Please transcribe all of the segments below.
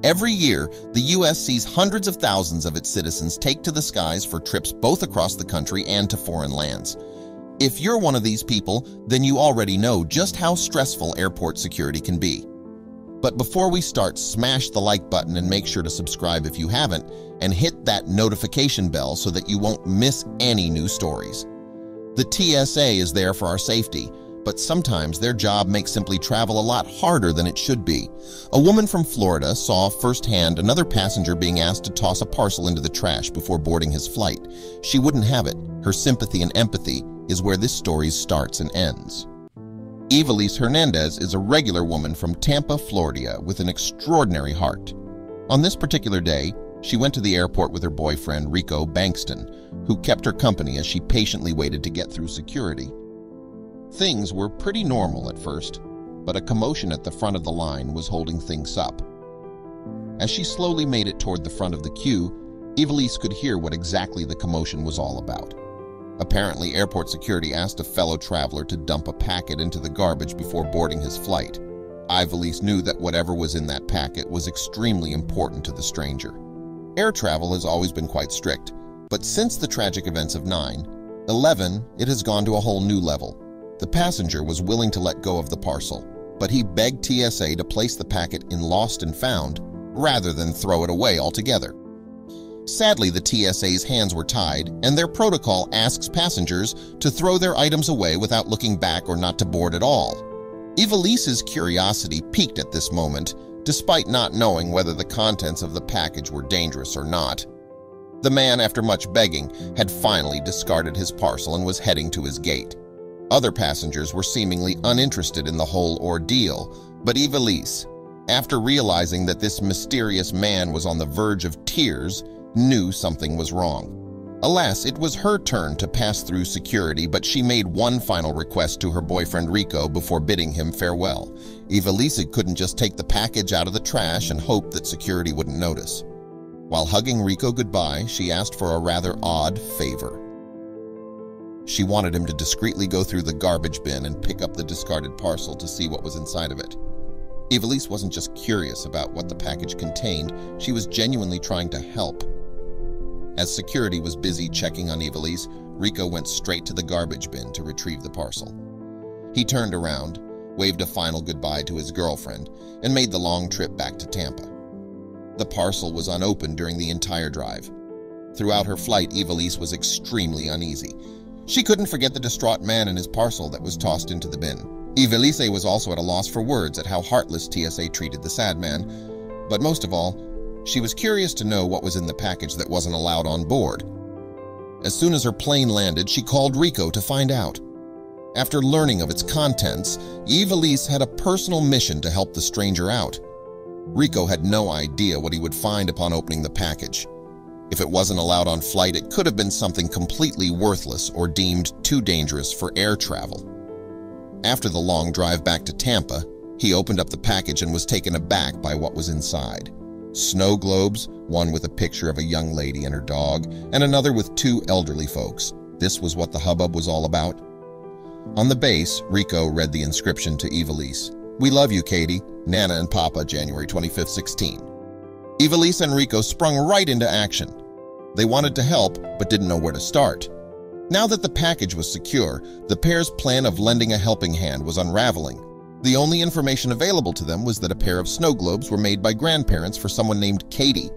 Every year, the U.S. sees hundreds of thousands of its citizens take to the skies for trips both across the country and to foreign lands. If you're one of these people, then you already know just how stressful airport security can be. But before we start, smash the like button and make sure to subscribe if you haven't, and hit that notification bell so that you won't miss any new stories. The TSA is there for our safety, but sometimes their job makes simply travel a lot harder than it should be. A woman from Florida saw firsthand another passenger being asked to toss a parcel into the trash before boarding his flight. She wouldn't have it. Her sympathy and empathy is where this story starts and ends. Evelise Hernandez is a regular woman from Tampa, Florida, with an extraordinary heart. On this particular day, she went to the airport with her boyfriend, Rico Bankston, who kept her company as she patiently waited to get through security. Things were pretty normal at first, but a commotion at the front of the line was holding things up. As she slowly made it toward the front of the queue, Evelise could hear what exactly the commotion was all about. Apparently, airport security asked a fellow traveler to dump a packet into the garbage before boarding his flight. Evelise knew that whatever was in that packet was extremely important to the stranger. Air travel has always been quite strict, but since the tragic events of 9/11, it has gone to a whole new level. The passenger was willing to let go of the parcel, but he begged TSA to place the packet in lost and found rather than throw it away altogether. Sadly, the TSA's hands were tied, and their protocol asks passengers to throw their items away without looking back or not to board at all. Evelise's curiosity piqued at this moment, despite not knowing whether the contents of the package were dangerous or not. The man, after much begging, had finally discarded his parcel and was heading to his gate. Other passengers were seemingly uninterested in the whole ordeal, but Evelise, after realizing that this mysterious man was on the verge of tears, knew something was wrong. Alas, it was her turn to pass through security, but she made one final request to her boyfriend Rico before bidding him farewell. Evelise couldn't just take the package out of the trash and hope that security wouldn't notice. While hugging Rico goodbye, she asked for a rather odd favor. She wanted him to discreetly go through the garbage bin and pick up the discarded parcel to see what was inside of it. Evelise wasn't just curious about what the package contained, she was genuinely trying to help. As security was busy checking on Evelise, Rico went straight to the garbage bin to retrieve the parcel. He turned around, waved a final goodbye to his girlfriend, and made the long trip back to Tampa. The parcel was unopened during the entire drive. Throughout her flight, Evelise was extremely uneasy. She couldn't forget the distraught man and his parcel that was tossed into the bin. Evelise was also at a loss for words at how heartless TSA treated the sad man, but most of all, she was curious to know what was in the package that wasn't allowed on board. As soon as her plane landed, she called Rico to find out. After learning of its contents, Evelise had a personal mission to help the stranger out. Rico had no idea what he would find upon opening the package. If it wasn't allowed on flight, it could have been something completely worthless or deemed too dangerous for air travel. After the long drive back to Tampa, he opened up the package and was taken aback by what was inside. Snow globes, one with a picture of a young lady and her dog, and another with two elderly folks. This was what the hubbub was all about. On the base, Rico read the inscription to Evelise. "We love you, Katie. Nana and Papa, January 25th, 16. Evelise and Rico sprung right into action. They wanted to help, but didn't know where to start. Now that the package was secure, the pair's plan of lending a helping hand was unraveling. The only information available to them was that a pair of snow globes were made by grandparents for someone named Katie,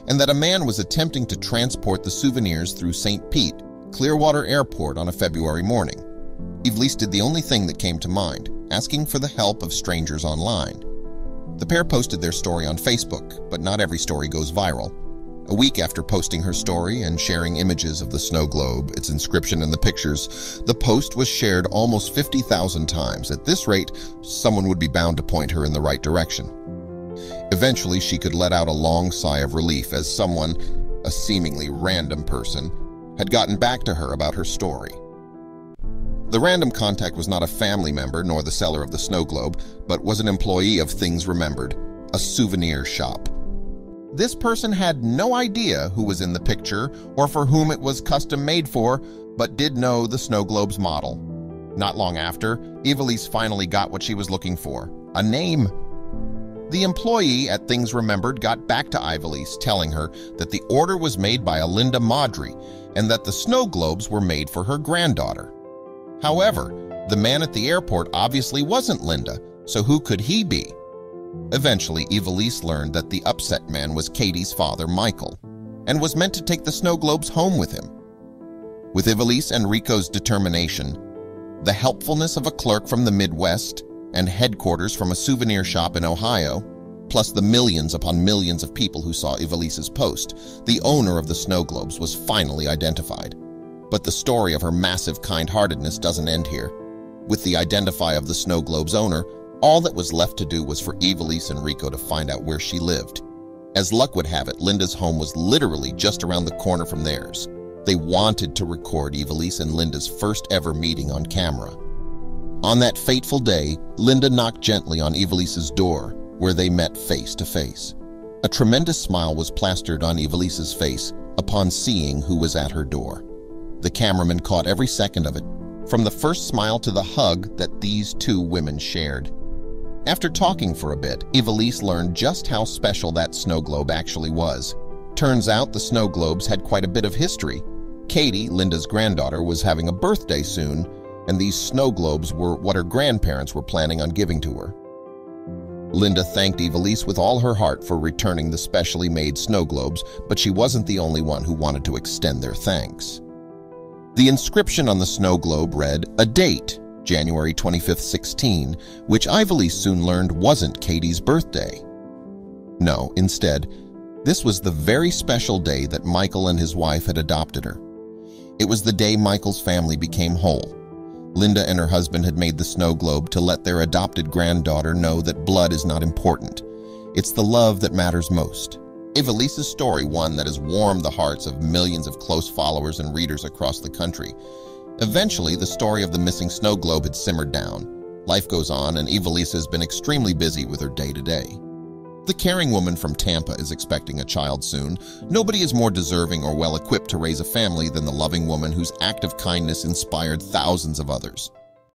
and that a man was attempting to transport the souvenirs through St. Pete, Clearwater Airport on a February morning. Evelise did the only thing that came to mind, asking for the help of strangers online. The pair posted their story on Facebook, but not every story goes viral. A week after posting her story and sharing images of the snow globe, its inscription and the pictures, the post was shared almost 50,000 times. At this rate, someone would be bound to point her in the right direction. Eventually, she could let out a long sigh of relief as someone, a seemingly random person, had gotten back to her about her story. The random contact was not a family member nor the seller of the snow globe, but was an employee of Things Remembered, a souvenir shop. This person had no idea who was in the picture or for whom it was custom made for, but did know the snow globe's model. Not long after, Evelise finally got what she was looking for, a name. The employee at Things Remembered got back to Ivelisse, telling her that the order was made by a Linda Maudry and that the snow globes were made for her granddaughter. However, the man at the airport obviously wasn't Linda, so who could he be? Eventually, Ivelisse learned that the upset man was Katie's father, Michael, and was meant to take the snow globes home with him. With Ivelisse and Rico's determination, the helpfulness of a clerk from the Midwest, and headquarters from a souvenir shop in Ohio, plus the millions upon millions of people who saw Ivelisse's post, the owner of the snow globes was finally identified. But the story of her massive kind-heartedness doesn't end here. With the identify of the snow globe's owner, all that was left to do was for Ivelisse and Rico to find out where she lived. As luck would have it, Linda's home was literally just around the corner from theirs. They wanted to record Ivelisse and Linda's first ever meeting on camera. On that fateful day, Linda knocked gently on Ivelisse's door, where they met face to face. A tremendous smile was plastered on Ivelisse's face upon seeing who was at her door. The cameraman caught every second of it, from the first smile to the hug that these two women shared. After talking for a bit, Ivelisse learned just how special that snow globe actually was. Turns out the snow globes had quite a bit of history. Katie, Linda's granddaughter, was having a birthday soon, and these snow globes were what her grandparents were planning on giving to her. Linda thanked Ivelisse with all her heart for returning the specially made snow globes, but she wasn't the only one who wanted to extend their thanks. The inscription on the snow globe read, a date, January 25th, 16, which Ivelisse soon learned wasn't Katie's birthday. No, instead, this was the very special day that Michael and his wife had adopted her. It was the day Michael's family became whole. Linda and her husband had made the snow globe to let their adopted granddaughter know that blood is not important. It's the love that matters most. Ivelisse's story, one that has warmed the hearts of millions of close followers and readers across the country. Eventually, the story of the missing snow globe had simmered down. Life goes on, and Ivelisse has been extremely busy with her day-to-day. The caring woman from Tampa is expecting a child soon. Nobody is more deserving or well-equipped to raise a family than the loving woman whose act of kindness inspired thousands of others.